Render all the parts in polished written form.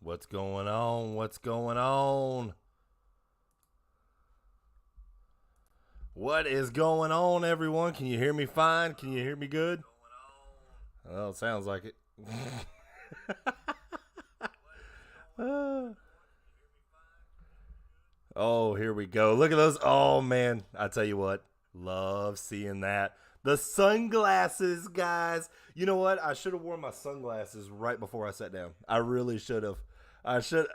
What's going on? What's going on? What is going on, everyone? Can you hear me fine? Can you hear me good? Oh, it sounds like it. Oh, here we go. Look at those. Oh, man. I tell you what. Love seeing that. The sunglasses, guys. You know what? I should have worn my sunglasses right before I sat down. I really should have. I should.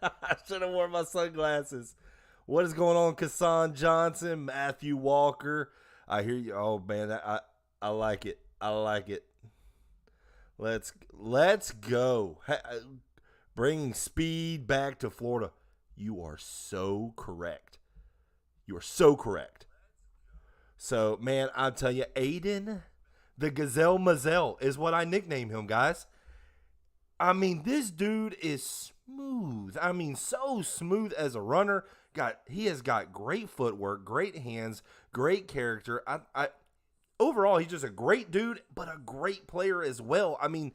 I should have worn my sunglasses. What is going on, Kassan Johnson, Matthew Walker? I hear you. Oh man, I like it. I like it. Let's go. Bringing speed back to Florida. You are so correct. You are so correct. So man, I'll tell you, Aidan, the Gazelle Mizell is what I nickname him, guys. I mean, this dude is smooth. I mean, so smooth as a runner. He has got great footwork, great hands, great character. Overall, he's just a great dude, but a great player as well. I mean,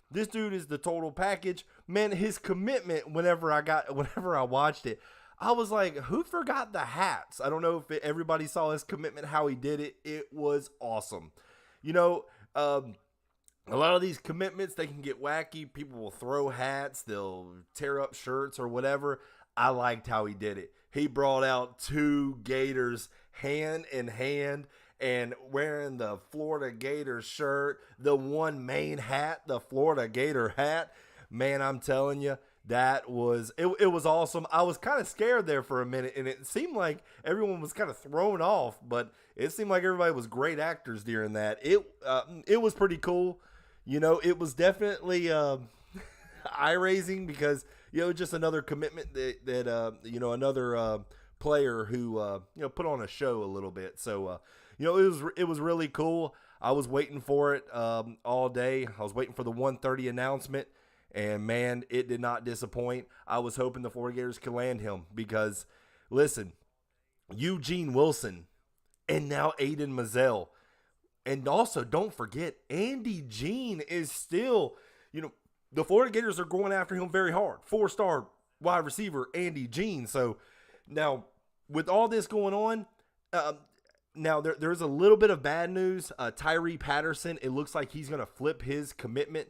this dude is the total package. Man, his commitment whenever I watched it, I was like, who forgot the hats? I don't know if everybody saw his commitment, how he did it. It was awesome. You know, a lot of these commitments, they can get wacky. People will throw hats. They'll tear up shirts or whatever. I liked how he did it. He brought out two Gators hand in hand and wearing the Florida Gators shirt, the one main hat, the Florida Gator hat. Man, I'm telling you, it was awesome. I was kind of scared there for a minute, and it seemed like everyone was kind of thrown off, but it seemed like everybody was great actors during that. It was pretty cool. You know, it was definitely eye-raising because, you know, just another commitment that another player who, put on a show a little bit. So, it was really cool. I was waiting for it all day. I was waiting for the 1:30 announcement, and, man, it did not disappoint. I was hoping the Florida Gators could land him because, listen, Eugene Wilson and now Aidan Mizell. And also, don't forget, Andy Jean is still, the Florida Gators are going after him very hard. 4-star wide receiver, Andy Jean. So, now, with all this going on, now there's a little bit of bad news. Tyree Patterson, it looks like he's going to flip his commitment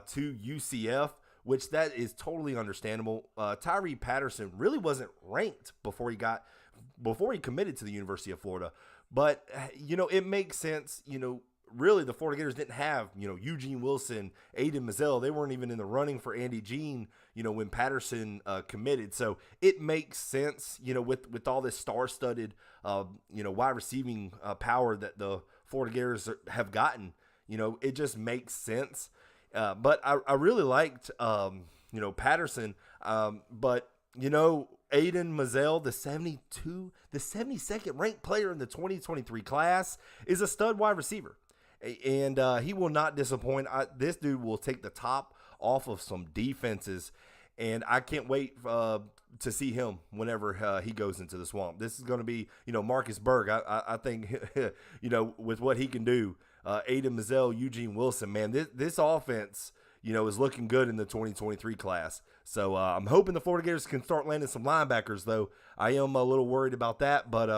to UCF, which that is totally understandable. Tyree Patterson really wasn't ranked before he committed to the University of Florida. But, it makes sense. Really the Florida Gators didn't have, Eugene Wilson, Aidan Mizell. They weren't even in the running for Andy Jean, when Patterson committed. So it makes sense, with all this star-studded, wide receiving power that the Florida Gators have gotten. It just makes sense. But I really liked, Patterson. But, Aidan Mizell, the 72nd ranked player in the 2023 class, is a stud wide receiver. And he will not disappoint. This dude will take the top off of some defenses. And I can't wait to see him whenever he goes into the swamp. This is going to be, Marcus Berg. I think, with what he can do. Aidan Mizell, Eugene Wilson, man, this offense, is looking good in the 2023 class. So I'm hoping the Florida Gators can start landing some linebackers, though. I am a little worried about that. But,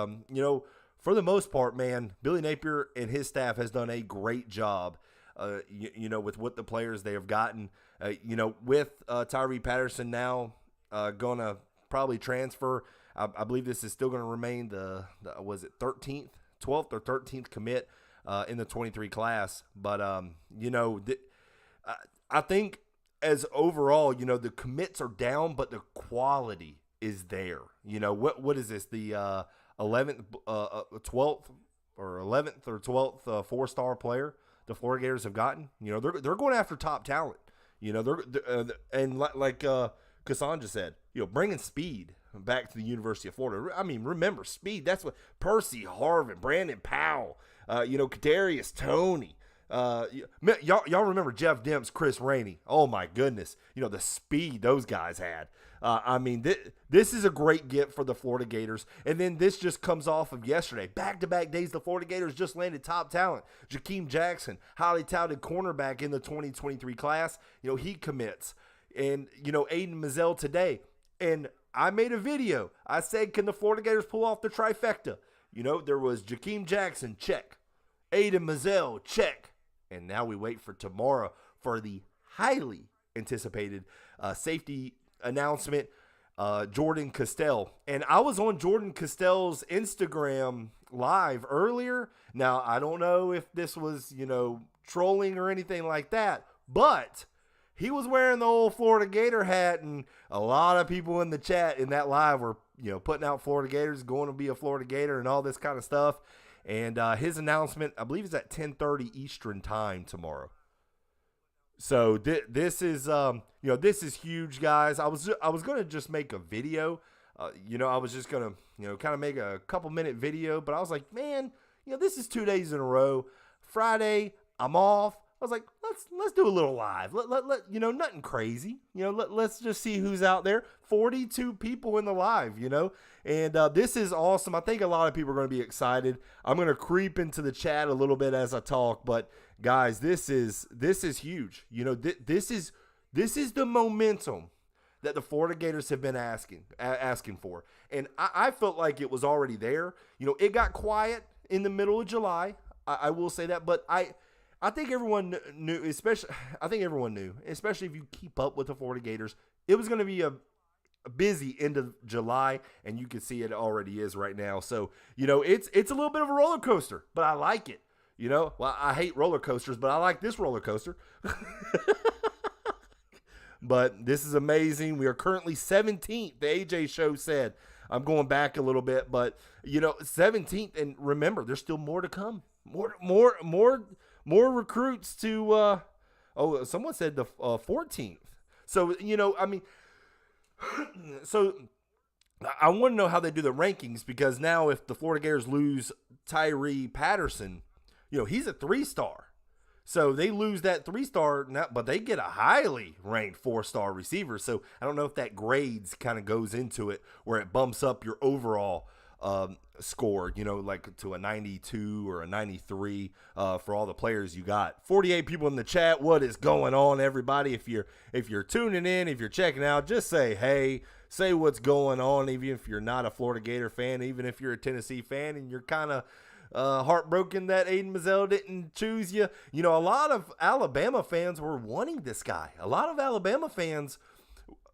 for the most part, man, Billy Napier and his staff has done a great job, with what the players they have gotten. With Tyree Patterson now going to probably transfer, I believe this is still going to remain was it 12th or 13th commit in the 23 class. But, I think as overall, the commits are down, but the quality is there. What is this? The 11th, 12th or 11th or 12th 4-star player the Florida Gators have gotten. They're going after top talent. And like Cassandra said, bringing speed back to the University of Florida. I mean, remember speed. That's what Percy Harvin, Brandon Powell, Kadarius Toney. Y'all remember Jeff Demps, Chris Rainey. Oh my goodness. The speed those guys had. This is a great get for the Florida Gators. And then this just comes off of yesterday. Back-to-back days, the Florida Gators just landed top talent. Jakeem Jackson, highly touted cornerback in the 2023 class. He commits. and Aidan Mizell today. And I made a video. I said, can the Florida Gators pull off the trifecta? There was Jakeem Jackson, check. Aidan Mizell, check. And now we wait for tomorrow for the highly anticipated safety announcement, Jordan Castell. And I was on Jordan Castell's Instagram live earlier. Now, I don't know if this was, trolling or anything like that, but he was wearing the old Florida Gator hat, and a lot of people in the chat in that live were, putting out Florida Gators, going to be a Florida Gator and all this kind of stuff. And his announcement, I believe, is at 10:30 Eastern time tomorrow. So this is this is huge, guys. I was gonna just make a video. I was just gonna kind of make a couple minute video, but I was like, man, this is 2 days in a row. Friday, I'm off. I was like, let's do a little live. Let nothing crazy. Let's just see who's out there. 42 people in the live, and this is awesome. I think a lot of people are going to be excited. I'm going to creep into the chat a little bit as I talk, but guys, this is huge. This is the momentum that the Florida Gators have been asking for, and I felt like it was already there. It got quiet in the middle of July. I will say that, but I think everyone knew, especially if you keep up with the Florida Gators, it was going to be a busy end of July, and you can see it already is right now. So, it's a little bit of a roller coaster, but I like it. Well, I hate roller coasters, but I like this roller coaster. But this is amazing. We are currently 17th. The AJ show said. I'm going back a little bit, but 17th, and remember, there's still more to come. More recruits to, someone said the 14th. So, so I want to know how they do the rankings, because now if the Florida Gators lose Tyree Patterson, he's a 3-star. So they lose that 3-star, now, but they get a highly ranked 4-star receiver. So I don't know if that grades kind of goes into it, where it bumps up your overall score, like to a 92 or a 93 for all the players you got. 48 people in the chat. What is going on, everybody? If you're tuning in, if you're checking out, just say hey, say what's going on, even if you're not a Florida Gator fan, even if you're a Tennessee fan and you're kind of heartbroken that Aidan Mizell didn't choose you. A lot of Alabama fans were wanting this guy. A lot of Alabama fans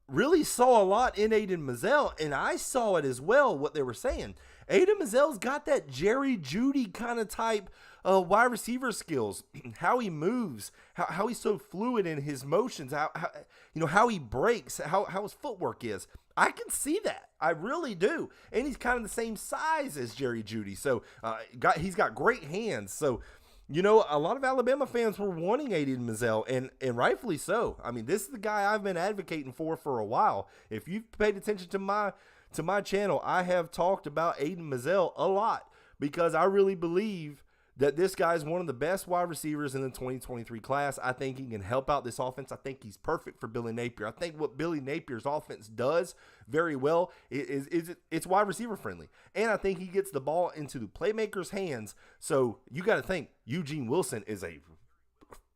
really saw a lot in Aidan Mizell, and I saw it as well, what they were saying. Aidan Mizell's got that Jerry Jeudy kind of type wide receiver skills, how he moves, how he's so fluid in his motions, how he breaks, how his footwork is. I can see that. I really do. And he's kind of the same size as Jerry Jeudy. So he's got great hands. So, a lot of Alabama fans were wanting Aidan Mizell, and rightfully so. I mean, this is the guy I've been advocating for a while. If you've paid attention to my channel, I have talked about Aidan Mizell a lot, because I really believe that this guy is one of the best wide receivers in the 2023 class. I think he can help out this offense. I think he's perfect for Billy Napier. I think what Billy Napier's offense does very well is it's wide receiver friendly. And I think he gets the ball into the playmakers' hands. So you got to think Eugene Wilson is a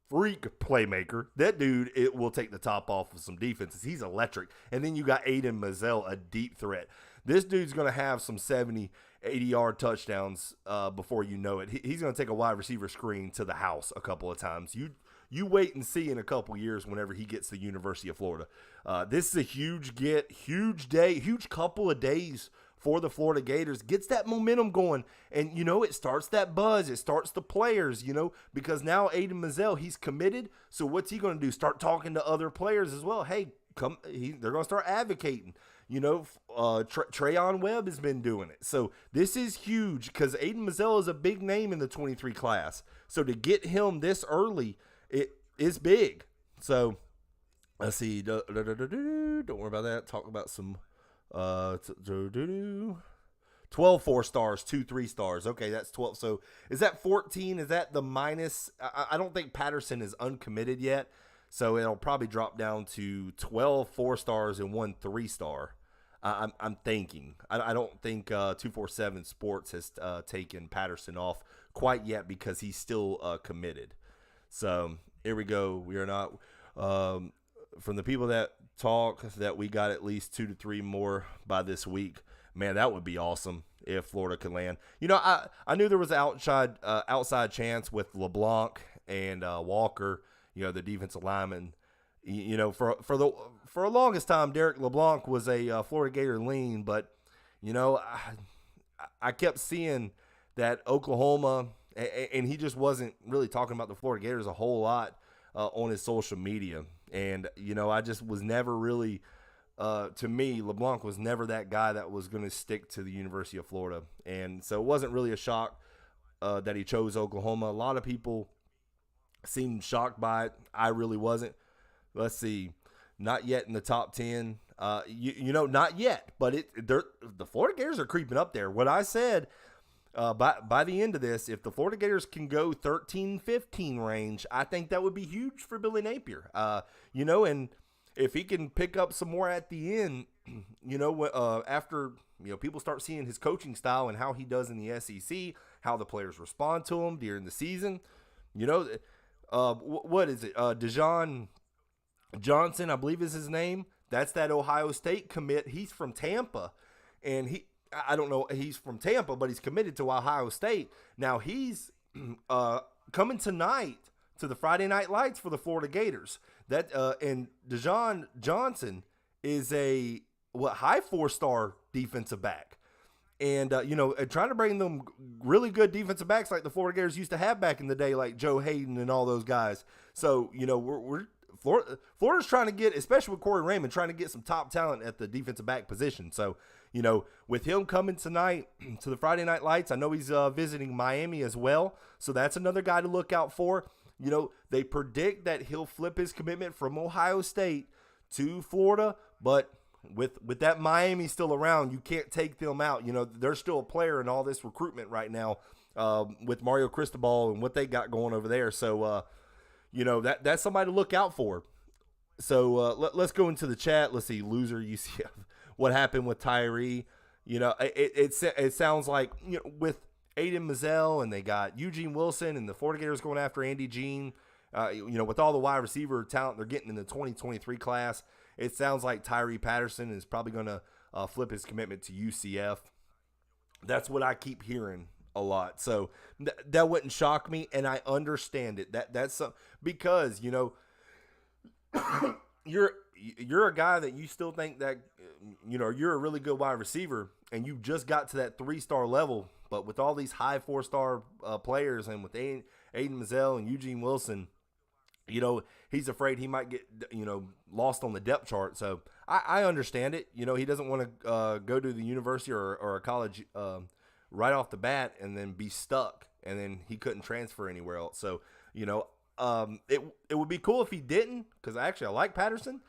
freak playmaker. That dude, it will take the top off of some defenses. He's electric. And then you got Aidan Mizell, a deep threat. This dude's going to have some 70, 80-yard touchdowns before you know it. He's going to take a wide receiver screen to the house a couple of times. You wait and see in a couple years whenever he gets to the University of Florida. This is a huge day, huge couple of days for the Florida Gators. Gets that momentum going, and it starts that buzz. It starts the players, because now Aidan Mizell, he's committed. So what's he going to do? Start talking to other players as well. Hey, come. They're going to start advocating. Trayon Webb has been doing it. So this is huge, because Aidan Mizell is a big name in the 23 class. So to get him this early, it is big. So let's see. Don't worry about that. Talk about some 12 4-stars, 2 3-stars. Okay, that's 12. So is that 14? Is that the minus? I don't think Patterson is uncommitted yet. So it'll probably drop down to 12 4-stars and 1 3-star. I'm thinking. I don't think 247 Sports has taken Patterson off quite yet, because he's still committed. So here we go. We are not. from the people that talk that we got at least 2 to 3 more by this week. Man, that would be awesome if Florida could land. I knew there was an outside chance with LeBlanc and Walker, the defensive lineman. For the longest time, Derek LeBlanc was a Florida Gator lean, but I kept seeing that Oklahoma, and he just wasn't really talking about the Florida Gators a whole lot on his social media. And, I just was never really, to me, LeBlanc was never that guy that was going to stick to the University of Florida. And so it wasn't really a shock that he chose Oklahoma. A lot of people seemed shocked by it. I really wasn't. Let's see. Not yet in the top 10. Not yet. But the Florida Gators are creeping up there. What I said, by the end of this, if the Florida Gators can go 13-15 range, I think that would be huge for Billy Napier. And if he can pick up some more at the end, after people start seeing his coaching style and how he does in the SEC, how the players respond to him during the season, what is it? Dejon Johnson, I believe is his name. That's that Ohio State commit. He's from Tampa, and I don't know, he's from Tampa, but he's committed to Ohio State. Now he's coming tonight to the Friday Night Lights for the Florida Gators. And Dejon Johnson is a high 4-star defensive back. And, trying to bring them really good defensive backs like the Florida Gators used to have back in the day, like Joe Hayden and all those guys. So, Florida's trying to get, especially with Corey Raymond, trying to get some top talent at the defensive back position. So, with him coming tonight to the Friday Night Lights, I know he's visiting Miami as well. So that's another guy to look out for. They predict that he'll flip his commitment from Ohio State to Florida, but with that Miami still around, you can't take them out. They're still a player in all this recruitment right now with Mario Cristobal and what they got going over there. So, that's somebody to look out for. So let's go into the chat. Let's see, loser UCF. What happened with Tyree? It sounds like with Aidan Mizell and they got Eugene Wilson and the Florida Gators going after Andy Jean. With all the wide receiver talent they're getting in the 2023 class, it sounds like Tyree Patterson is probably going to flip his commitment to UCF. That's what I keep hearing a lot. So that wouldn't shock me, and I understand it. That's because you're a guy that you still think that you're a really good wide receiver, and you just got to that 3-star level. But with all these high 4-star players, and with Aidan Mizell and Eugene Wilson, he's afraid he might get lost on the depth chart. So I understand it. He doesn't want to go to the university or a college right off the bat and then be stuck, and then he couldn't transfer anywhere else. So it would be cool if he didn't, because I like Patterson.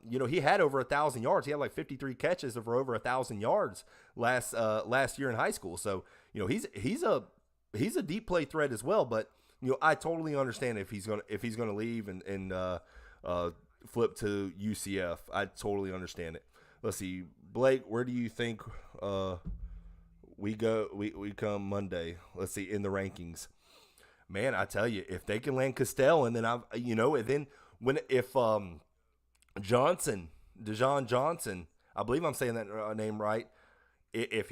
He had over 1,000 yards. He had like 53 catches for over 1,000 yards last year in high school. So he's a deep play threat as well. But I totally understand if he's gonna leave and flip to UCF. I totally understand it. Let's see, Blake, where do you think we come Monday? Let's see, in the rankings. Man, I tell you, if they can land Castell, and then Dejon Johnson, I believe I'm saying that name right. If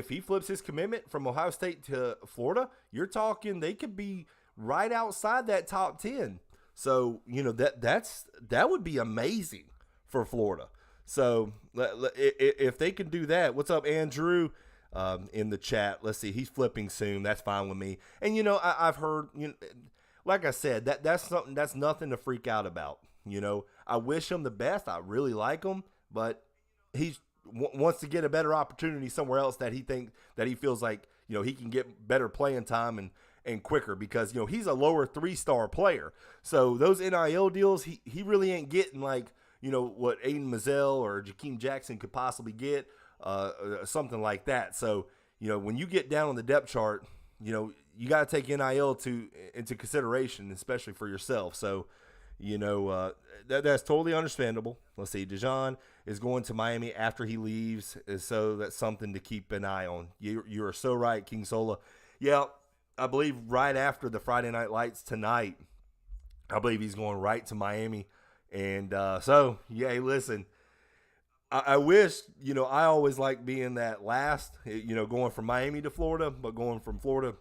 he flips his commitment from Ohio State to Florida, you're talking they could be right outside that top 10. So that would be amazing for Florida. So if they can do that, what's up, Andrew? In the chat, let's see, he's flipping soon. That's fine with me. And I've heard, like I said, that's nothing to freak out about. I wish him the best. I really like him, but he wants to get a better opportunity somewhere else that he feels like he can get better playing time and quicker, because he's a lower 3-star player. So those NIL deals, he really ain't getting like what Aidan Mizell or Jakeem Jackson could possibly get. Something like that. So, when you get down on the depth chart, you got to take NIL into consideration, especially for yourself. So, that's totally understandable. Let's see, Dejon is going to Miami after he leaves, so that's something to keep an eye on. You are so right, King Sola. Yeah, I believe right after the Friday Night Lights tonight, I believe he's going right to Miami. And so, yeah, hey, listen, I wish, I always like being that last, going from Miami to Florida, but going from Florida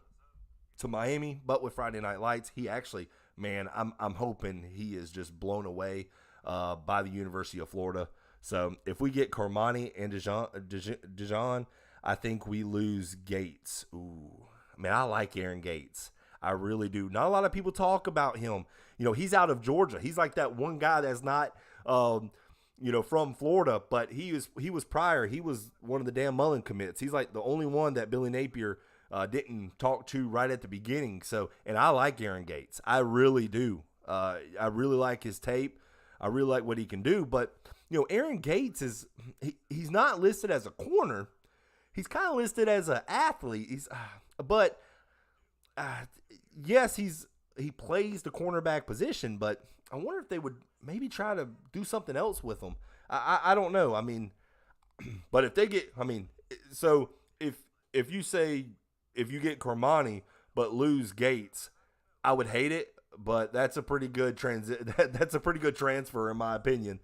to Miami. But with Friday Night Lights, he actually, man, I'm hoping he is just blown away by the University of Florida. So if we get Carmani and Dijon, I think we lose Gates. Ooh, man, I like Aaron Gates. I really do. Not a lot of people talk about him. He's out of Georgia. He's like that one guy that's not, from Florida, but he was prior. He was one of the Dan Mullen commits. He's like the only one that Billy Napier didn't talk to right at the beginning. So, and I like Aaron Gates. I really do. I really like his tape. I really like what he can do. But Aaron Gates he's not listed as a corner. He's kind of listed as an athlete. But yes, he plays the cornerback position. But I wonder if they would maybe try to do something else with him. I don't know. I mean, but if they get, so if you say if you get Cormani but lose Gates, I would hate it. But that's a pretty good That's a pretty good transfer in my opinion.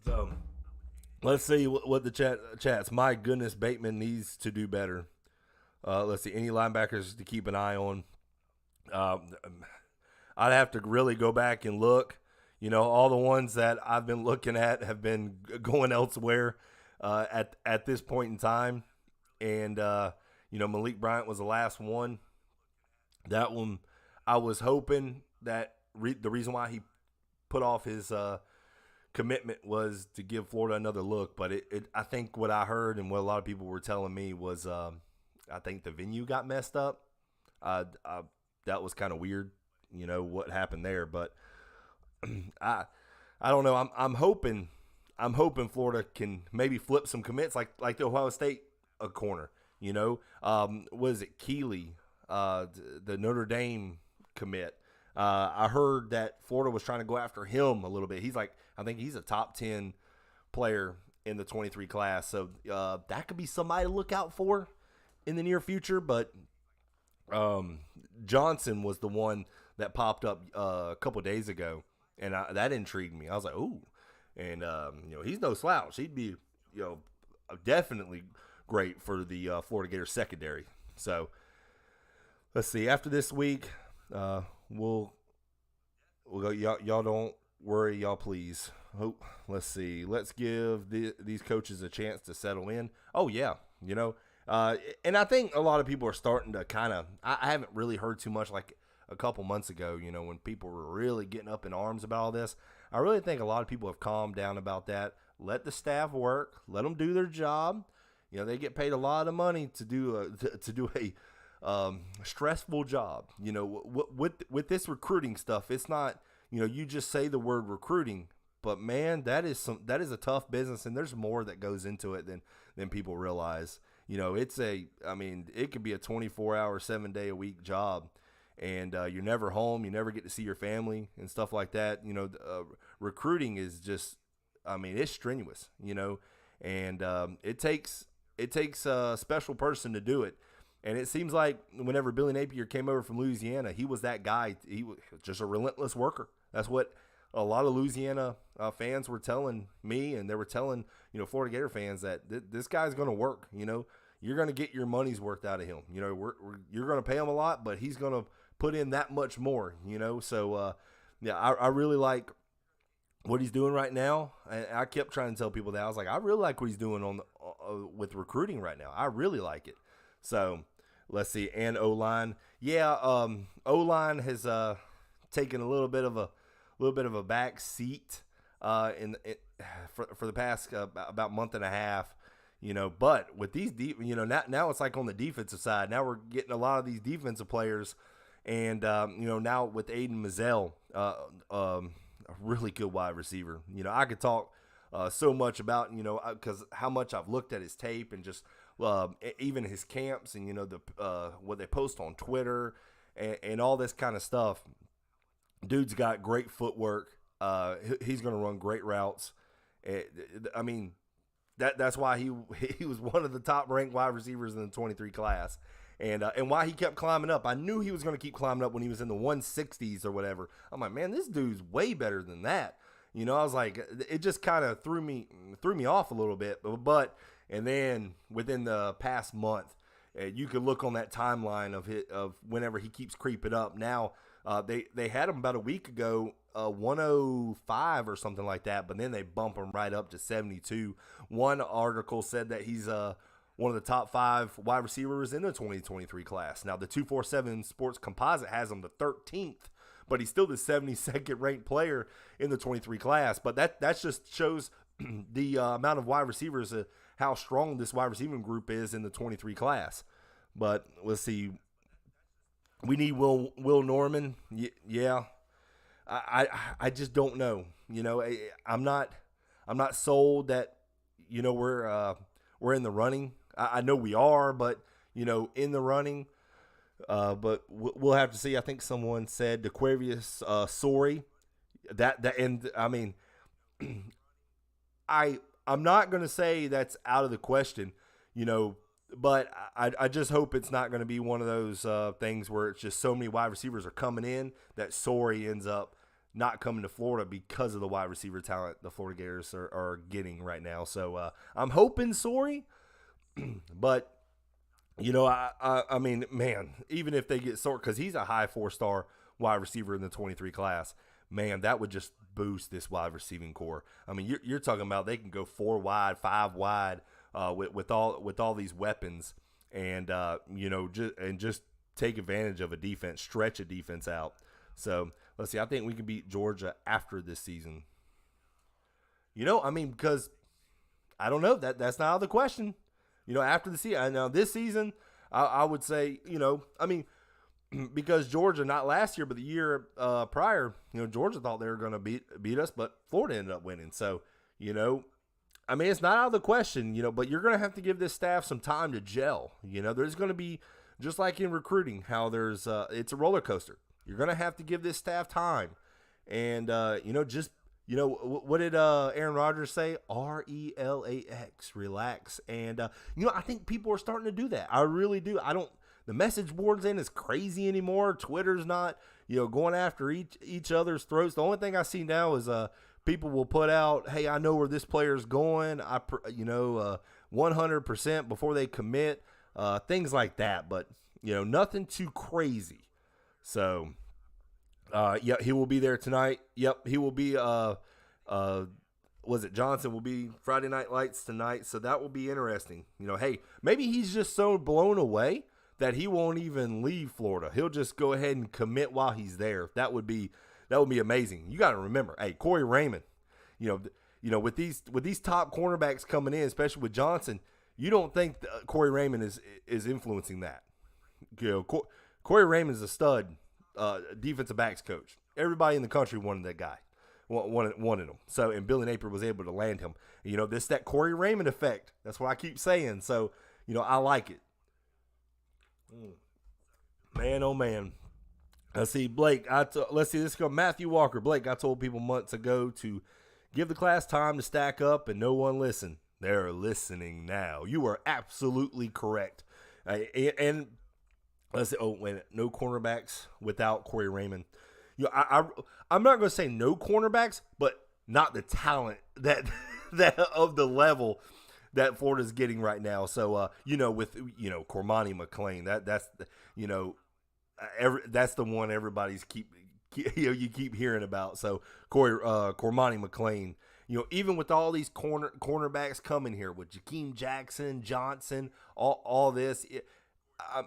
So let's see what the chats. My goodness, Bateman needs to do better. Let's see any linebackers to keep an eye on. Um, I'd have to really go back and look. All the ones that I've been looking at have been going elsewhere at this point in time, and Malik Bryant was the last one. That one, I was hoping that the reason why he put off his commitment was to give Florida another look. But I think what I heard and what a lot of people were telling me was I think the venue got messed up. That was kind of weird, what happened there. But I don't know. I'm hoping Florida can maybe flip some commits like the Ohio State corner. Was it Keeley? The Notre Dame commit. I heard that Florida was trying to go after him a little bit. I think he's a top 10 player in the 23 class. So that could be somebody to look out for in the near future. But Johnson was the one that popped up a couple days ago, and that intrigued me. I was like, ooh. And, he's no slouch. He'd be, definitely great for the Florida Gators secondary. So, let's see. After this week, we'll go. Y'all don't worry, y'all please. Let's see. Let's give these coaches a chance to settle in. Oh yeah, and I think a lot of people are starting to kind of. I haven't really heard too much like a couple months ago. When people were really getting up in arms about all this. I really think a lot of people have calmed down about that. Let the staff work. Let them do their job. They get paid a lot of money to do a stressful job. With this recruiting stuff, it's not, you just say the word recruiting, but man, that is a tough business, and there's more that goes into it than people realize. It could be a 24-hour, 7-day a week job, and you're never home, you never get to see your family and stuff like that. Recruiting is just, it's strenuous, and it takes a special person to do it. And it seems like whenever Billy Napier came over from Louisiana, he was that guy. He was just a relentless worker. That's what a lot of Louisiana fans were telling me, and they were telling Florida Gator fans that this guy's going to work. You're going to get your money's worth out of him. You're going to pay him a lot, but he's going to put in that much more. So I really like what he's doing right now. And I kept trying to tell people that. I was like, I really like what he's doing with recruiting right now. I really like it. So let's see. And O-line. Yeah, O-line has taken a little bit of a back seat for the past about month and a half. But with these now it's like on the defensive side. Now we're getting a lot of these defensive players, and now with Aidan Mizell, a really good wide receiver. I could talk so much about because how much I've looked at his tape and just even his camps and what they post on Twitter and all this kind of stuff. Dude's got great footwork. He's going to run great routes. That's why he was one of the top ranked wide receivers in the 23 class. And why he kept climbing up. I knew he was going to keep climbing up when he was in the 160s or whatever. I'm like, man, this dude's way better than that. You know, I was like, it just kind of threw me off a little bit. But and then within the past month, you could look on that timeline of whenever he keeps creeping up. Now they had him about a week ago, 105 or something like that, but then they bump him right up to 72. One article said that he's one of the top 5 wide receivers in the 2023 class. Now the 247 Sports Composite has him the 13th. But he's still the 72nd ranked player in the 23 class. But that just shows the amount of wide receivers, how strong this wide receiving group is in the 23 class. But let's see. We need Will Norman. Yeah. I just don't know. You know, I'm not sold that, you know, we're in the running. I know we are, but, you know, in the running. But we'll have to see. I think someone said DeQuavius Sorey. And I mean, I'm not going to say that's out of the question, you know, but I just hope it's not going to be one of those things where it's just so many wide receivers are coming in that Sorey ends up not coming to Florida because of the wide receiver talent the Florida Gators are getting right now. So I'm hoping Sorey, but. You know, I mean, man, even if they get sort, because he's a high 4-star wide receiver in the 23 class, man, that would just boost this wide receiving core. I mean, you're talking about they can go 4 wide, 5 wide with all these weapons, and you know, just take advantage of a defense, stretch a defense out. So let's see. I think we can beat Georgia after this season. You know, I mean, because I don't know that's not out of the question. You know, after the season, now this season, I would say, you know, I mean, because Georgia, not last year, but the year prior, you know, Georgia thought they were going to beat us, but Florida ended up winning. So, you know, I mean, it's not out of the question, you know, but you're going to have to give this staff some time to gel. You know, there's going to be, just like in recruiting, how there's, it's a roller coaster. You're going to have to give this staff time. And, you know, just, you know, what did Aaron Rodgers say? RELAX, relax. And, you know, I think people are starting to do that. I really do. The message boards ain't as crazy anymore. Twitter's not, you know, going after each other's throats. The only thing I see now is people will put out, hey, I know where this player's going. 100% before they commit, things like that. But, you know, nothing too crazy. So, yeah, he will be there tonight. Yep, he will be. Was it Johnson will be Friday Night Lights tonight? So that will be interesting. You know, hey, maybe he's just so blown away that he won't even leave Florida. He'll just go ahead and commit while he's there. That would be amazing. You got to remember, hey, Corey Raymond. You know, with these top cornerbacks coming in, especially with Johnson, you don't think Corey Raymond is influencing that. You know, Corey Raymond is a stud. Defensive backs coach. Everybody in the country wanted that guy, wanted him. So, and Billy Napier was able to land him. You know, that Corey Raymond effect. That's what I keep saying. So, you know, I like it. Man, oh man. Let's see, Blake. Let's see. This go Matthew Walker. Blake, I told people months ago to give the class time to stack up, and no one listened. They're listening now. You are absolutely correct. And let's say, no cornerbacks without Corey Raymond. You know, I'm not going to say no cornerbacks, but not the talent that of the level that Florida's getting right now. So, you know, with, you know, Cormani McClain, that's you know, that's the one everybody's you keep hearing about. So Cormani McClain, you know, even with all these cornerbacks coming here with Jakeem Jackson, Johnson, all this.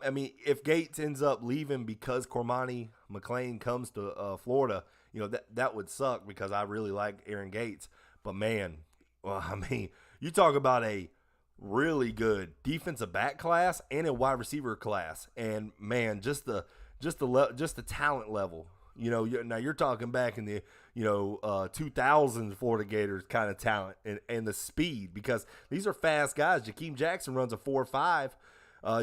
I mean, if Gates ends up leaving because Cormani McClain comes to Florida, you know, that would suck because I really like Aaron Gates. But, man, well, I mean, you talk about a really good defensive back class and a wide receiver class. And, man, just the talent level. You know, now you're talking back in the, 2000s Florida Gators kind of talent and the speed because these are fast guys. Jakeem Jackson runs a 4.5.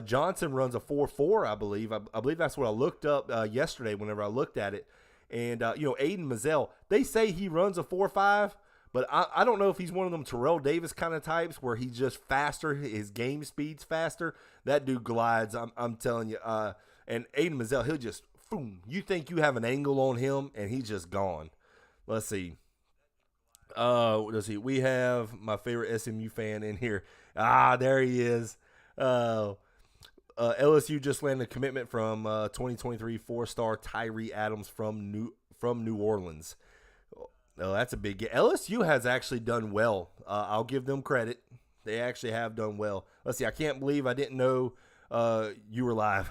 Johnson runs a 4.4, I believe. I believe that's what I looked up yesterday whenever I looked at it. And, Aidan Mizell, they say he runs a 4.5, But I don't know if he's one of them Terrell Davis kind of types where he's just faster, his game speed's faster. That dude glides. I'm telling you. And Aidan Mizell, he'll just boom. You think you have an angle on him, and he's just gone. Let's see. Let's see. We have my favorite SMU fan in here. There he is. LSU just landed a commitment from 2023 four-star Tyree Adams from New Orleans. Oh, that's a big get. LSU has actually done well. I'll give them credit. They actually have done well. Let's see. I can't believe I didn't know you were live.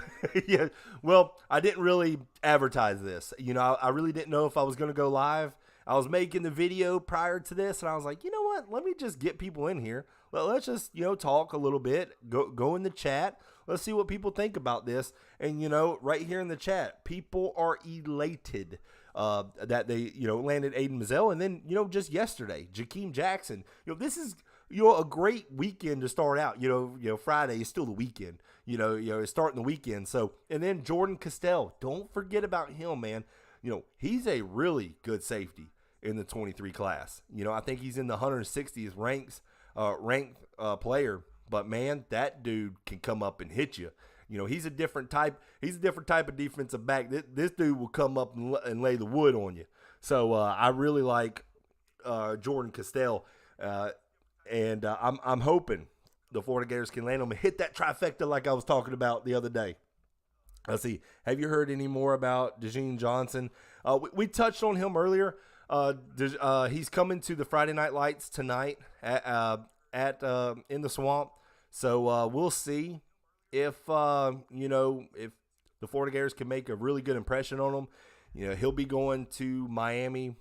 Yeah. Well, I didn't really advertise this. I really didn't know if I was going to go live. I was making the video prior to this, and I was like, you know what? Let me just get people in here. Let's just, talk a little bit. Go in the chat. Let's see what people think about this. And, right here in the chat, people are elated that they, landed Aidan Mizell. And then, just yesterday, Jakeem Jackson. This is, a great weekend to start out. Friday is still the weekend. It's starting the weekend. So, and then Jordan Castell. Don't forget about him, man. He's a really good safety in the 23 class. I think he's in the 160th ranked player. But man, that dude can come up and hit you. He's a different type. He's a different type of defensive back. This dude will come up and lay the wood on you. So I really like Jordan Castell, and I'm hoping the Florida Gators can land him and hit that trifecta like I was talking about the other day. Let's see. Have you heard any more about DeJean Johnson? We touched on him earlier. He's coming to the Friday Night Lights tonight at in the Swamp. So we'll see if if the Florida Gators can make a really good impression on him. He'll be going to Miami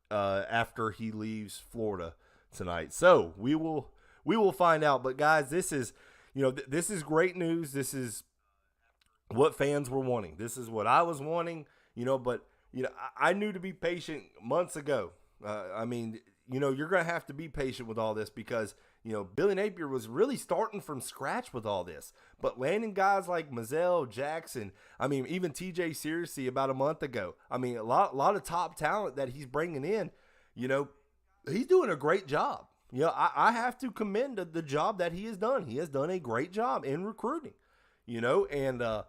after he leaves Florida tonight. So we will find out. But guys, this is this is great news. This is what fans were wanting. This is what I was wanting. But I knew to be patient months ago. You're going to have to be patient with all this because, Billy Napier was really starting from scratch with all this. But landing guys like Mizell, Jackson, even TJ Searcy about a month ago. A lot of top talent that he's bringing in, he's doing a great job. I have to commend the job that he has done. He has done a great job in recruiting, and the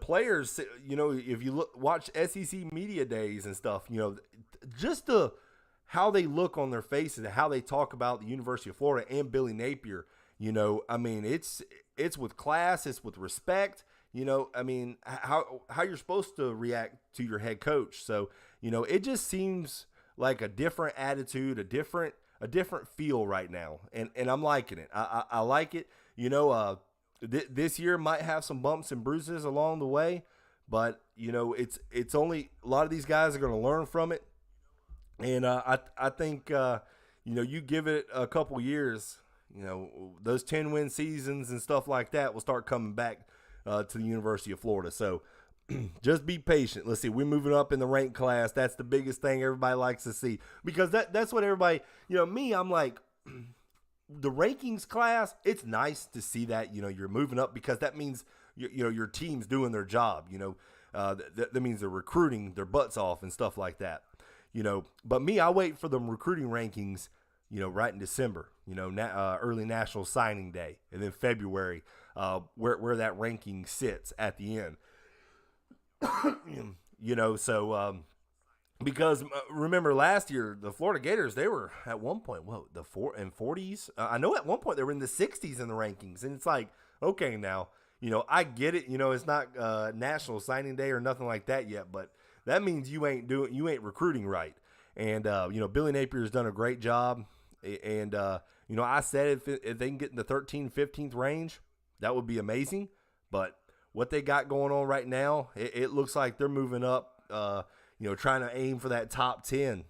players, if you watch SEC media days and stuff, just how they look on their faces and how they talk about the University of Florida and Billy Napier, it's with class, it's with respect, how you're supposed to react to your head coach. So, it just seems like a different attitude, a different feel right now. And I'm liking it. I like it. This year might have some bumps and bruises along the way, but it's only a lot of these guys are going to learn from it. And I think you give it a couple years, those 10-win seasons and stuff like that will start coming back to the University of Florida. So just be patient. Let's see, we're moving up in the rank class. That's the biggest thing everybody likes to see because that's what everybody. Me, I'm like. The rankings class, it's nice to see that, you're moving up because that means, your team's doing their job, that means they're recruiting their butts off and stuff like that, but me, I wait for them recruiting rankings, right in December, early National Signing Day, and then February, where that ranking sits at the end, because remember last year, the Florida Gators, they were at one point, the 40s? I know at one point they were in the 60s in the rankings. And it's like, okay, now, I get it. It's not National Signing Day or nothing like that yet. But that means you ain't recruiting right. And, Billy Napier has done a great job. And, I said if they can get in the 13th, 15th range, that would be amazing. But what they got going on right now, it looks like they're moving up, trying to aim for that top 10,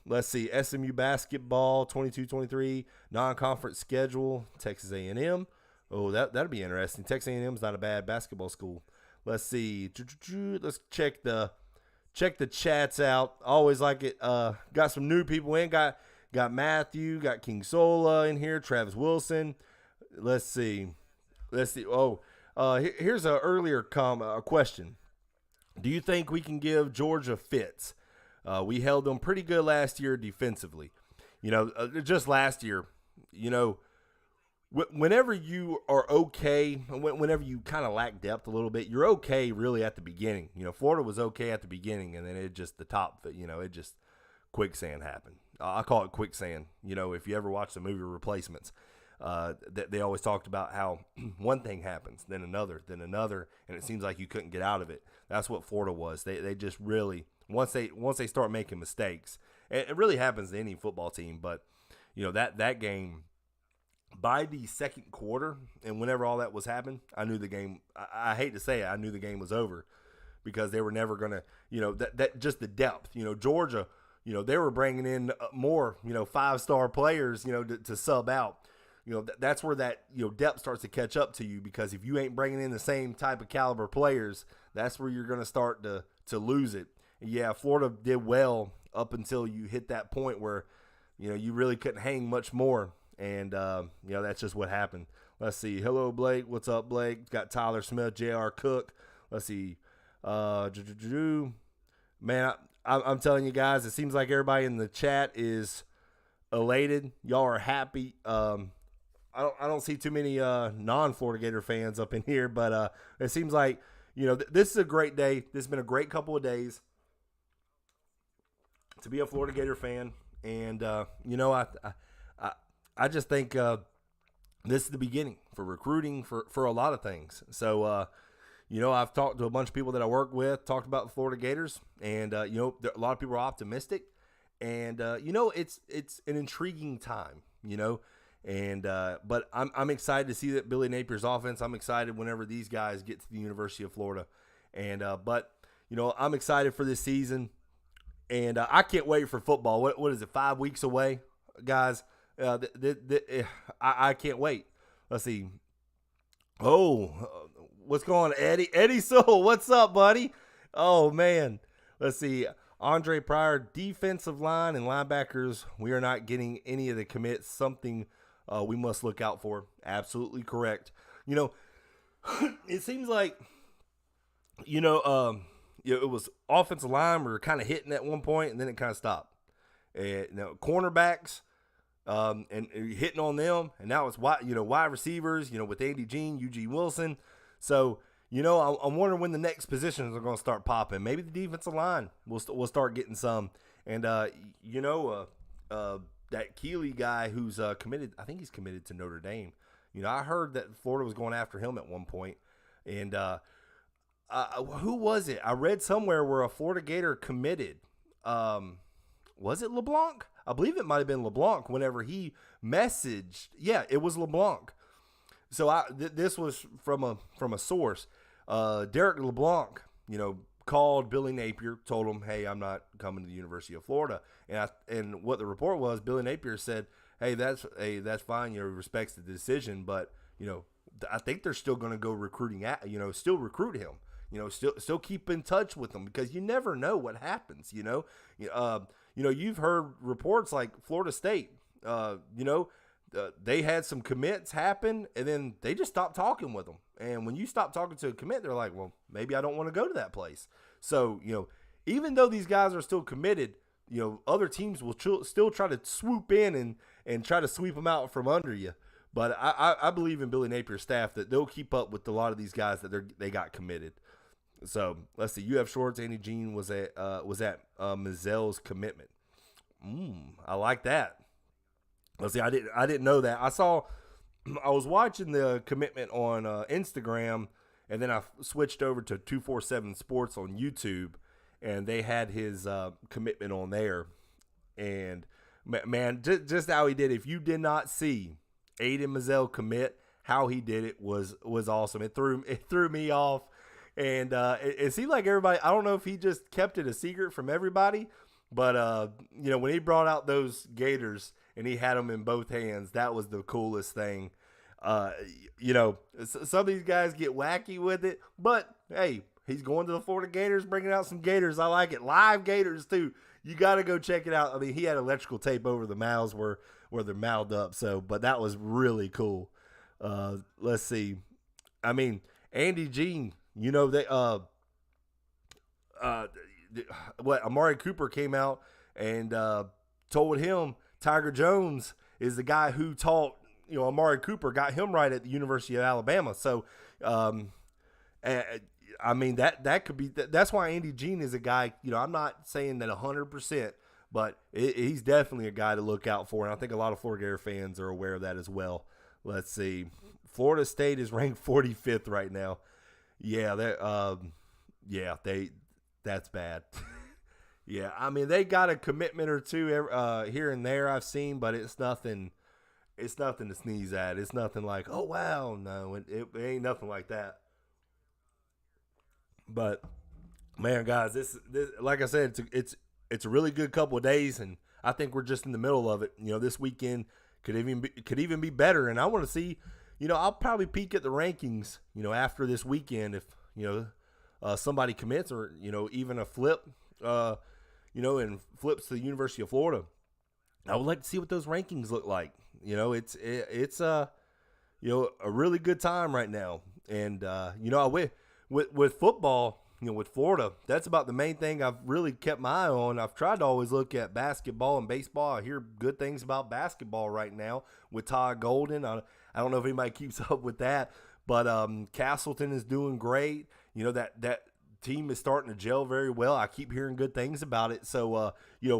Let's see, SMU basketball, 22-23, non-conference schedule, Texas A&M. Oh, that'll be interesting. Texas A&M is not a bad basketball school. Let's see. Let's check the chats out. Always like it. Got some new people in. Got Matthew, got King Sola in here, Travis Wilson. Let's see. Oh, here's an earlier question. Do you think we can give Georgia fits? We held them pretty good last year defensively. Just last year, you know, whenever you are okay, whenever you kind of lack depth a little bit, you're okay really at the beginning. Florida was okay at the beginning, and then it just it just quicksand happened. I call it quicksand. If you ever watch the movie Replacements, they always talked about how one thing happens, then another, and it seems like you couldn't get out of it. That's what Florida was. They just really once they start making mistakes, and it really happens to any football team. But that game, by the second quarter, and whenever all that was happening, I knew the game. I hate to say it, I knew the game was over because they were never gonna. That just the depth. Georgia. They were bringing in more. 5-star players. To sub out. That's where that depth starts to catch up to you, because if you ain't bringing in the same type of caliber players, that's where you're going to start to lose it. Yeah, Florida did well up until you hit that point where you really couldn't hang much more, and that's just what happened. Let's see. Hello, Blake. What's up, Blake? Got Tyler Smith, J.R. Cook. Let's see. Man, I'm telling you guys, it seems like everybody in the chat is elated. Y'all are happy. I don't see too many non-Florida Gator fans up in here, but it seems like this is a great day. This has been a great couple of days to be a Florida Gator fan, and I just think this is the beginning for recruiting for a lot of things. So I've talked to a bunch of people that I work with, talked about the Florida Gators, and a lot of people are optimistic, and it's an intriguing time, And but I'm excited to see that Billy Napier's offense. I'm excited whenever these guys get to the University of Florida, and but I'm excited for this season, and I can't wait for football. What is it? 5 weeks away, guys. I can't wait. Let's see. Oh, what's going on, Eddie? Eddie Soul, what's up, buddy? Oh man, let's see. Andre Pryor, defensive line and linebackers. We are not getting any of the commits. Something we must look out for. Absolutely correct. It seems like, it was offensive line. We were kind of hitting at one point, and then it kind of stopped. Cornerbacks, and hitting on them, and now it's wide receivers. With Andy Jean, Eugene Wilson. So I'm wondering when the next positions are going to start popping. Maybe the defensive line will start getting some, and that Keeley guy who's committed. I think he's committed to Notre Dame. I heard that Florida was going after him at one point, and who was it? I read somewhere where a Florida Gator committed. Was it LeBlanc? I believe it might have been LeBlanc. Whenever he messaged, yeah, it was LeBlanc. So this was from a source. Derek LeBlanc, called Billy Napier, told him, "Hey, I'm not coming to the University of Florida." And what the report was, Billy Napier said, "Hey, that's fine. Respects the decision, but I think they're still going to go recruiting still recruit him. Still keep in touch with them, because you never know what happens. You've heard reports like Florida State. They had some commits happen, and then they just stopped talking with them. And when you stop talking to a commit, they're like, well, maybe I don't want to go to that place. So, even though these guys are still committed, other teams will still try to swoop in and try to sweep them out from under you. But I believe in Billy Napier's staff that they'll keep up with a lot of these guys that they got committed. So let's see. You have shorts. Andy Jean was at Mizell's commitment. I like that. Let's see. I didn't know that. I was watching the commitment on Instagram, and then I switched over to 247 Sports on YouTube, and they had his commitment on there. And man, just how he did it. If you did not see Aidan Mizell commit, how he did it was awesome. It threw me off, and it seemed like everybody. I don't know if he just kept it a secret from everybody, but when he brought out those Gators and he had them in both hands, that was the coolest thing. Some of these guys get wacky with it, but hey, he's going to the Florida Gators, bringing out some Gators. I like it. Live Gators too. You got to go check it out. I mean, he had electrical tape over the mouths where they're mouthed up. So, but that was really cool. Let's see. I mean, Andy Jean, what Amari Cooper came out and told him Tiger Jones is the guy who taught Amari Cooper, got him right at the University of Alabama. So, I mean that could be that's why Andy Jean is a guy. I'm not saying that 100%, but he's definitely a guy to look out for, and I think a lot of Florida Gator fans are aware of that as well. Let's see, Florida State is ranked 45th right now. Yeah, that's bad. Yeah, I mean they got a commitment or two here and there I've seen, but it's nothing. It's nothing to sneeze at. It's nothing like, oh wow, no, it ain't nothing like that. But man, guys, this like I said, it's a really good couple of days, and I think we're just in the middle of it. This weekend could even be better, and I want to see. I'll probably peek at the rankings. After this weekend, if somebody commits or even a flip, and flips to the University of Florida. I would like to see what those rankings look like. It's a really good time right now, and with football, with Florida, that's about the main thing I've really kept my eye on. I've tried to always look at basketball and baseball. I hear good things about basketball right now with Todd Golden. I don't know if anybody keeps up with that, but Castleton is doing great. That team is starting to gel very well. I keep hearing good things about it. So,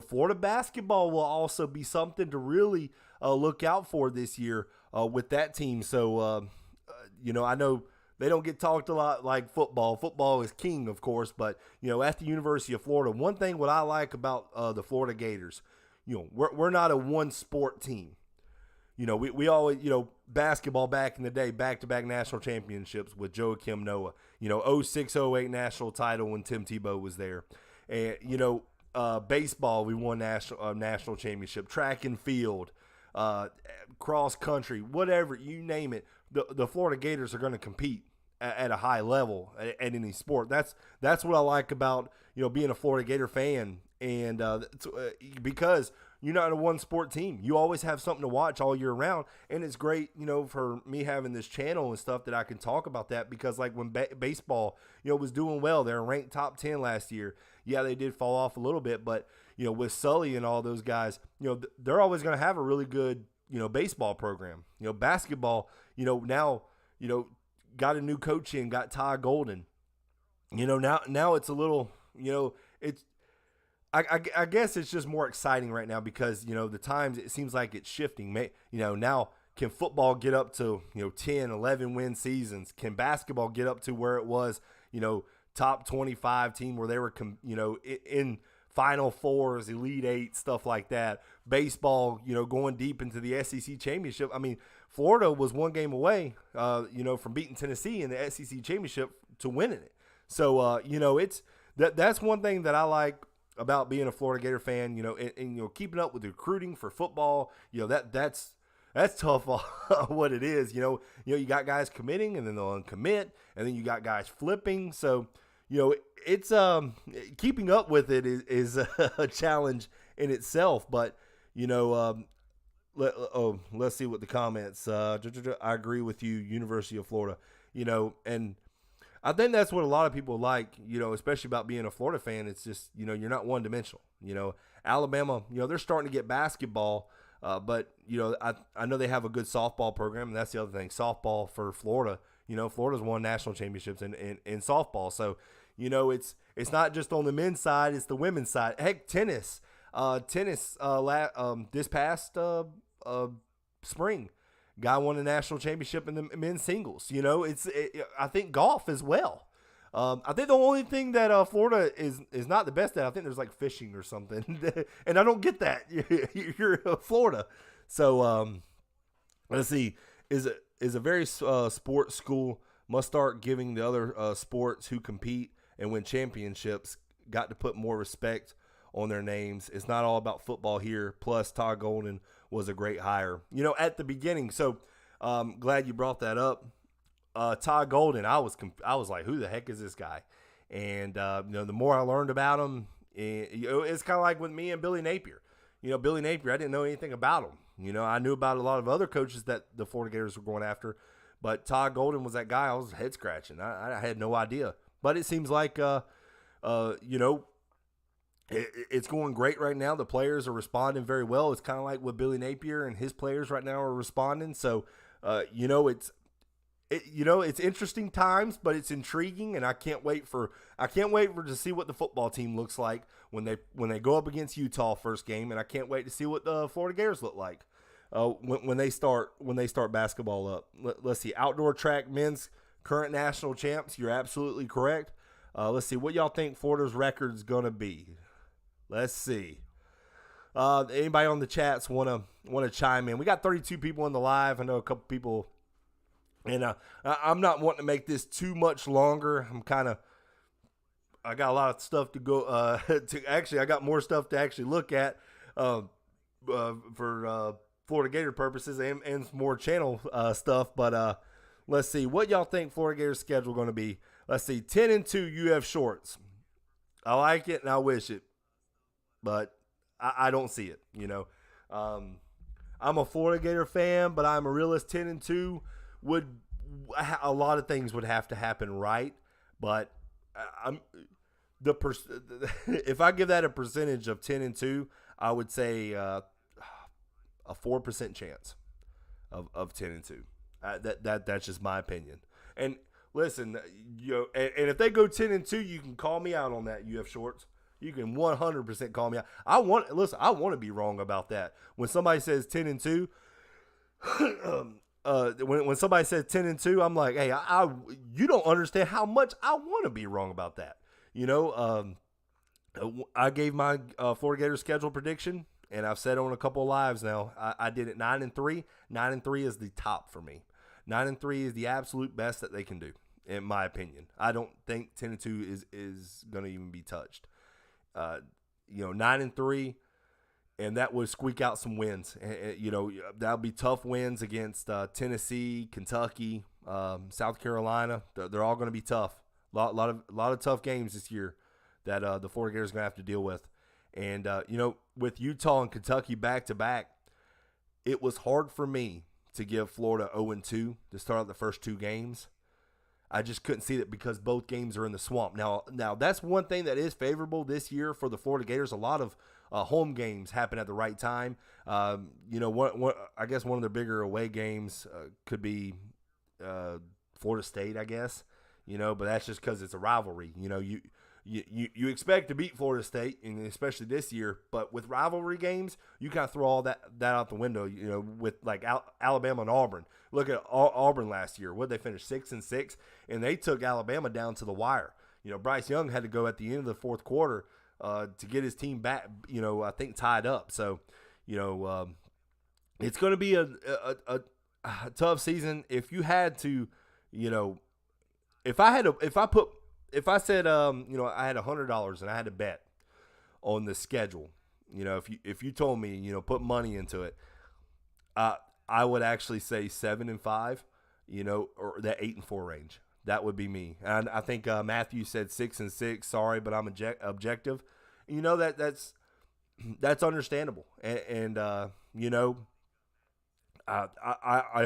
Florida basketball will also be something to really look out for this year with that team. So, I know they don't get talked a lot like football. Football is king, of course, but, at the University of Florida, one thing what I like about the Florida Gators, we're not a one-sport team. We always, basketball back in the day, back-to-back national championships with Joakim Noah. 06-08 national title when Tim Tebow was there. And, baseball, we won national championship. Track and field, cross country, whatever, you name it. The Florida Gators are going to compete at a high level at any sport. That's what I like about, being a Florida Gator fan. And because you're not a one-sport team. You always have something to watch all year round, and it's great, for me having this channel and stuff that I can talk about that because, like, when baseball, was doing well, they were ranked top 10 last year. Yeah, they did fall off a little bit, but, with Sully and all those guys, they're always going to have a really good, baseball program. Basketball, now, got a new coach in, got Todd Golden. Now it's a little, it's, I guess it's just more exciting right now because, the times it seems like it's shifting. Now can football get up to, 10, 11 win seasons? Can basketball get up to where it was, top 25 team where they were, in Final Fours, Elite Eight, stuff like that. Baseball, going deep into the SEC championship. I mean, Florida was one game away, from beating Tennessee in the SEC championship to winning it. So, that's one thing that I like about being a Florida Gator fan, and keeping up with the recruiting for football, that's tough what it is. You got guys committing and then they'll uncommit, and then you got guys flipping. So, it's keeping up with it is a challenge in itself. But let's see what the comments. I agree with you, University of Florida. And I think that's what a lot of people like, especially about being a Florida fan. It's just, you're not one-dimensional. Alabama, they're starting to get basketball, but, I know they have a good softball program, and that's the other thing. Softball for Florida, Florida's won national championships in softball. So, it's not just on the men's side, it's the women's side. Heck, tennis this past spring. Guy won a national championship in the men's singles. I think golf as well. I think the only thing that Florida is not the best at, I think there's like fishing or something, and I don't get that. You're Florida, so let's see. Is a very sports school must start giving the other sports who compete and win championships got to put more respect on their names. It's not all about football here. Plus, Todd Golden was a great hire, at the beginning. So, glad you brought that up. Todd Golden, I was like, who the heck is this guy? And, the more I learned about him, it's kind of like with me and Billy Napier. Billy Napier, I didn't know anything about him. I knew about a lot of other coaches that the Florida Gators were going after, but Todd Golden was that guy. I was head scratching. I had no idea. But it seems like, It's going great right now. The players are responding very well. It's kind of like with Billy Napier and his players right now are responding. So, it's interesting times, but it's intriguing, and I can't wait for to see what the football team looks like when they go up against Utah first game, and I can't wait to see what the Florida Gators look like when they start basketball up. Let's see, outdoor track men's current national champs. You're absolutely correct. Let's see what y'all think Florida's record's gonna be. Let's see. Anybody on the chats wanna chime in? We got 32 people in the live. I know a couple people. And I'm not wanting to make this too much longer. I got a lot of stuff to go. I got more stuff to actually look at for Florida Gator purposes and some more channel stuff. But let's see what y'all think Florida Gators schedule going to be. Let's see, 10-2 UF shorts. I like it and I wish it, but I don't see it. I'm a Florida Gator fan, but I'm a realist. 10-2. A lot of things would have to happen right, but if I give that a percentage of 10-2, I would say a 4% chance of 10-2. That's just my opinion. And listen, and if they go 10-2, you can call me out on that, UF Shorts. You can 100% call me out. I want to be wrong about that. When somebody says 10-2. When somebody says 10-2, I'm like, hey, you don't understand how much I want to be wrong about that. I gave my Florida Gators schedule prediction, and I've said it on a couple of lives now. I did it 9-3. 9-3 is the top for me. 9-3 is the absolute best that they can do, in my opinion. I don't think 10-2 is going to even be touched. 9-3. And that would squeak out some wins. That'll be tough wins against Tennessee, Kentucky, South Carolina. They're all going to be tough. Lot of tough games this year that the Florida Gators are going to have to deal with. And with Utah and Kentucky back to back, it was hard for me to give Florida 0-2 to start out the first two games. I just couldn't see it because both games are in the swamp. Now that's one thing that is favorable this year for the Florida Gators. A lot of home games happen at the right time. I guess one of their bigger away games could be Florida State, I guess. But that's just because it's a rivalry. You expect to beat Florida State, and especially this year. But with rivalry games, you kind of throw all that out the window. With like Alabama and Auburn. Look at Auburn last year. What they finished 6-6, and they took Alabama down to the wire. Bryce Young had to go at the end of the fourth quarter to get his team back, I think tied up. So, it's going to be a tough season. If you had to, if I said, I had $100 and I had to bet on the schedule, if you told me, put money into it, I would actually say 7-5, or that 8-4 range. That would be me. And I think Matthew said 6-6. Sorry, but I'm objective. That's understandable. And I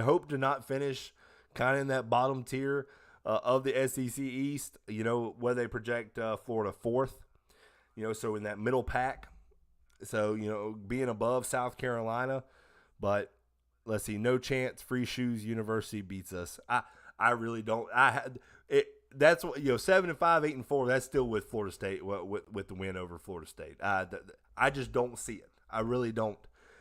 hope to not finish kind of in that bottom tier of the SEC East. Where they project Florida fourth. So in that middle pack. So being above South Carolina, but let's see, no chance. Free Shoes University beats us. I really don't. That's what 7-5, 8-4. That's still with Florida State with the win over Florida State. I just don't see it. I really don't.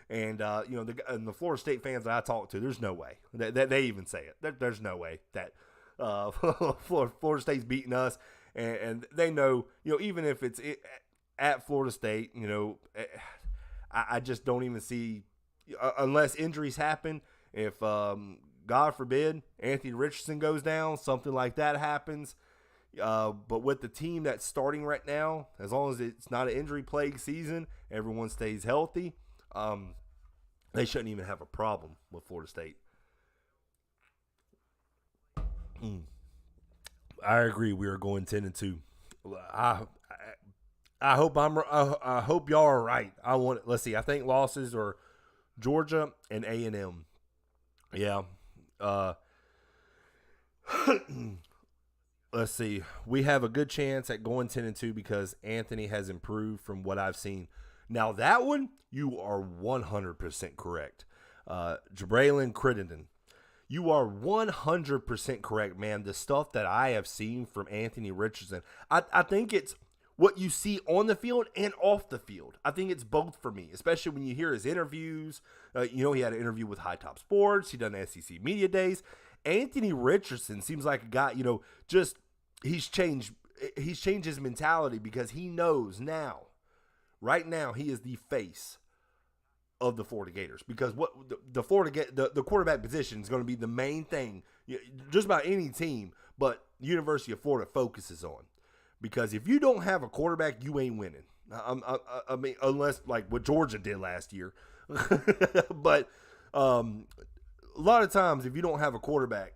And the Florida State fans that I talk to, there's no way that they even say it. There's no way that Florida State's beating us, and they know. Even if it's at Florida State, I just don't even see unless injuries happen. If God forbid, Anthony Richardson goes down, something like that happens. But with the team that's starting right now, as long as it's not an injury-plagued season, everyone stays healthy, they shouldn't even have a problem with Florida State. I agree. We are going 10-2. I hope I hope y'all are right. Let's see. I think losses are Georgia and A&M. Yeah. let's see. We have a good chance at going 10-2 because Anthony has improved from what I've seen. Now that one, you are 100% correct. Jabraylon Crittenden, you are 100% correct, man. The stuff that I have seen from Anthony Richardson, I think it's what you see on the field and off the field. I think it's both for me, especially when you hear his interviews. He had an interview with High Top Sports. He done the SEC Media Days. Anthony Richardson seems like a guy, just he's changed his mentality because he knows now, right now, he is the face of the Florida Gators because what the quarterback position is going to be the main thing just about any team, but University of Florida focuses on. Because if you don't have a quarterback, you ain't winning. I mean, unless like what Georgia did last year. But a lot of times, if you don't have a quarterback,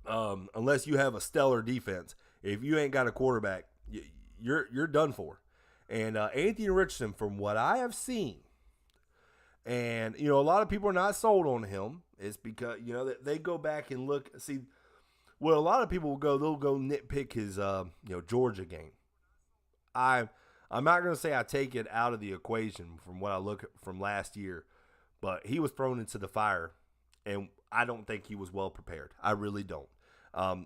unless you have a stellar defense, if you ain't got a quarterback, you're done for. And Anthony Richardson, from what I have seen, and a lot of people are not sold on him. It's because they go back and see. Well, a lot of people they'll go nitpick his, Georgia game. I'm not going to say I take it out of the equation from what I look at from last year, but he was thrown into the fire, and I don't think he was well prepared. I really don't. And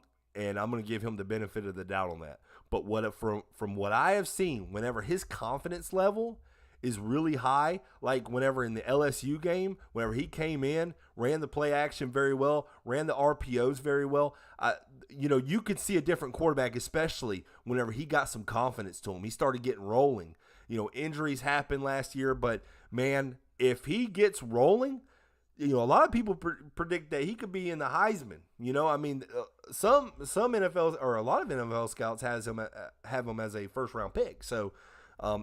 I'm going to give him the benefit of the doubt on that. But from what I have seen, whenever his confidence level is really high, like whenever in the LSU game, whenever he came in, ran the play action very well, ran the RPOs very well, you could see a different quarterback, especially whenever he got some confidence to him. He started getting rolling. Injuries happened last year, but man, if he gets rolling, a lot of people predict that he could be in the Heisman. Some NFL or a lot of NFL scouts have him as a first round pick. So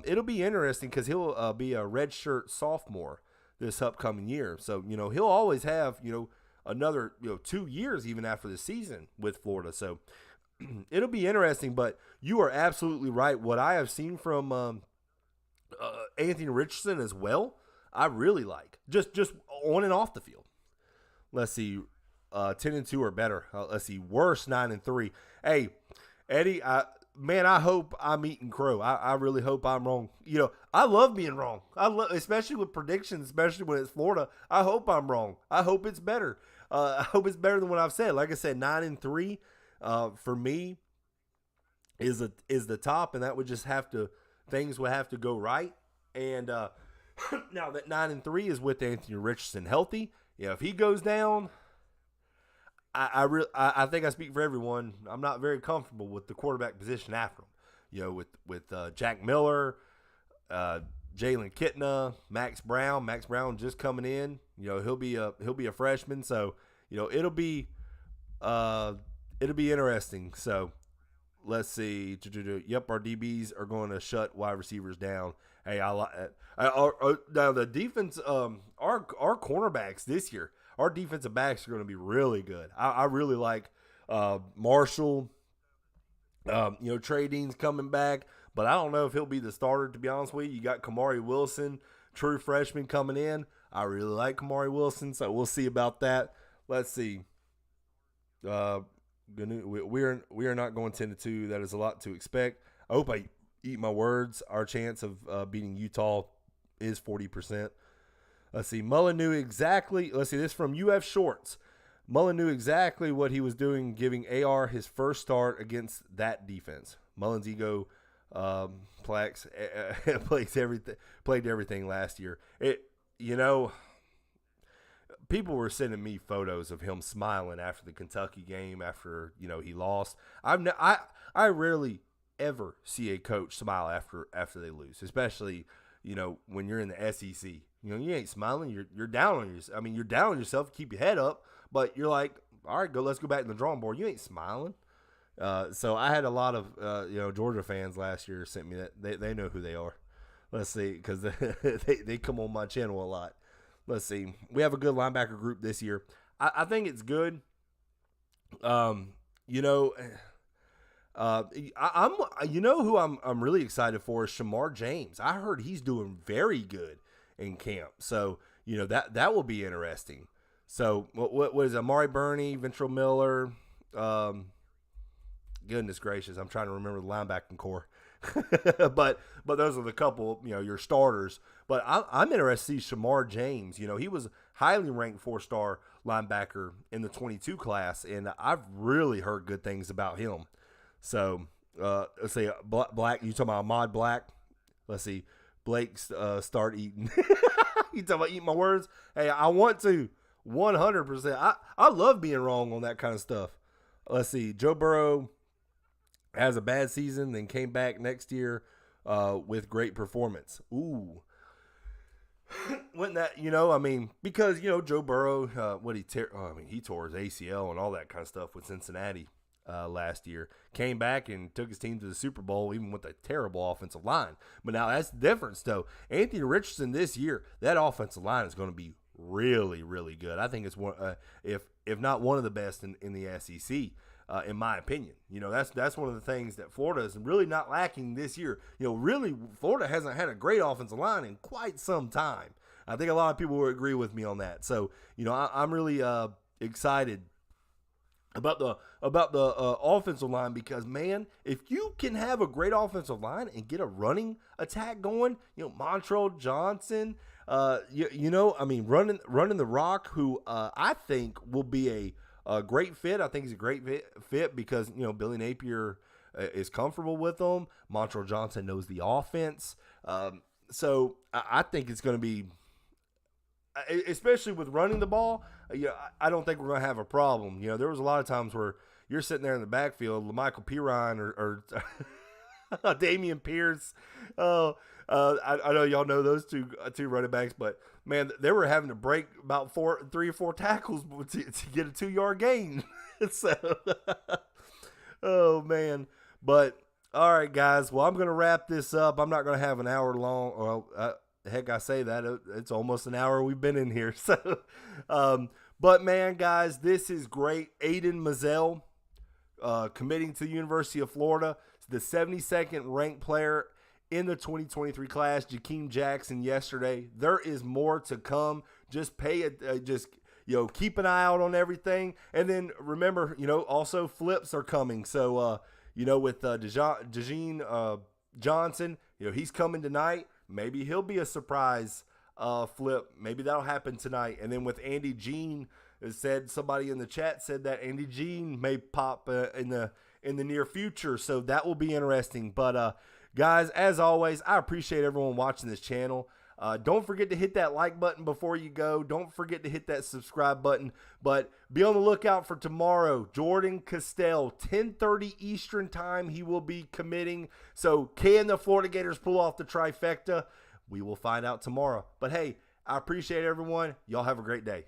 it'll be interesting because he'll be a redshirt sophomore this upcoming year. So he'll always have another 2 years even after the season with Florida. So it'll be interesting. But you are absolutely right. What I have seen from Anthony Richardson as well, I really like just on and off the field. Let's see, 10-2 or better. Let's see, worse 9-3. Hey, Eddie, I hope I'm eating crow. I really hope I'm wrong. I love being wrong. Especially with predictions, especially when it's Florida. I hope I'm wrong. I hope it's better. I hope it's better than what I've said. Like I said, 9-3 for me is the top, and that would just things would have to go right. And now that 9-3 is with Anthony Richardson healthy. If he goes down, I think I speak for everyone. I'm not very comfortable with the quarterback position after him. With Jack Miller, Jalen Kitna, Max Brown. Max Brown just coming in. He'll be a freshman. So it'll be interesting. So let's see. Yep, our DBs are going to shut wide receivers down. Hey, I like now the defense. Our cornerbacks this year. Our defensive backs are going to be really good. I really like Marshall. Trey Dean's coming back, but I don't know if he'll be the starter, to be honest with you. You got Kamari Wilson, true freshman, coming in. I really like Kamari Wilson, so we'll see about that. Let's see. We are not going 10-2. That is a lot to expect. I hope I eat my words. Our chance of beating Utah is 40%. Let's see. Mullen knew exactly. Let's see. This from UF Shorts. Mullen knew exactly what he was doing, giving AR his first start against that defense. Mullen's ego played everything last year. People were sending me photos of him smiling after the Kentucky game after he lost. I rarely ever see a coach smile after they lose, especially when you're in the SEC. You ain't smiling. You're down on yourself. I mean, you're down on yourself. Keep your head up, but you're like, all right, let's go back to the drawing board. You ain't smiling. So I had a lot of Georgia fans last year sent me that. They know who they are. Let's see, because they come on my channel a lot. Let's see. We have a good linebacker group this year. I think it's good. I'm who I'm really excited for is Shamar James. I heard he's doing very good in camp. So, that will be interesting. So, what is Amari Burney, Ventrell Miller, goodness gracious, I'm trying to remember the linebacking core. but those are the couple, your starters. But I'm interested to see Shamar James. He was highly ranked 4-star linebacker in the 22 class, and I've really heard good things about him. So let's see, Black. You talking about Ahmad Black? Let's see, Blake's start eating. You talking about eating my words? Hey, I want to 100%. I love being wrong on that kind of stuff. Let's see, Joe Burrow has a bad season, then came back next year with great performance. Ooh. Wasn't that, because, Joe Burrow, he tore his ACL and all that kind of stuff with Cincinnati last year. Came back and took his team to the Super Bowl, even with a terrible offensive line. But now that's the difference, though. Anthony Richardson this year, that offensive line is going to be really, really good. I think it's one, if not one of the best in the SEC. In my opinion, that's one of the things that Florida is really not lacking this year. Really, Florida hasn't had a great offensive line in quite some time. I think a lot of people will agree with me on that. So, I'm really excited about the offensive line because, man, if you can have a great offensive line and get a running attack going, Montrell Johnson, running the rock, who I think will be a great fit. I think he's a great fit because, Billy Napier is comfortable with him. Montrell Johnson knows the offense. So I think it's going to be, especially with running the ball, I don't think we're going to have a problem. There was a lot of times where you're sitting there in the backfield, LaMichael Pirine or Damian Pierce. I know y'all know those two running backs, but man, they were having to break about 3 or 4 tackles to get a 2-yard gain. So, oh man. But all right, guys. Well, I'm going to wrap this up. I'm not going to have an hour long. Well, heck, I say that it's almost an hour we've been in here. So, but man, guys, this is great. Aidan Mizell, committing to the University of Florida, the 72nd ranked player in the 2023 class. Jakeem Jackson yesterday. There is more to come. Just keep an eye out on everything. And then remember, also flips are coming. So, with DeJean Johnson, he's coming tonight. Maybe he'll be a surprise flip. Maybe that'll happen tonight. And then with Andy Jean, somebody in the chat said that Andy Jean may pop in the near future. So that will be interesting. But, guys, as always, I appreciate everyone watching this channel. Don't forget to hit that like button before you go. Don't forget to hit that subscribe button. But be on the lookout for tomorrow. Jordan Castell, 10:30 Eastern time, he will be committing. So can the Florida Gators pull off the trifecta? We will find out tomorrow. But, hey, I appreciate everyone. Y'all have a great day.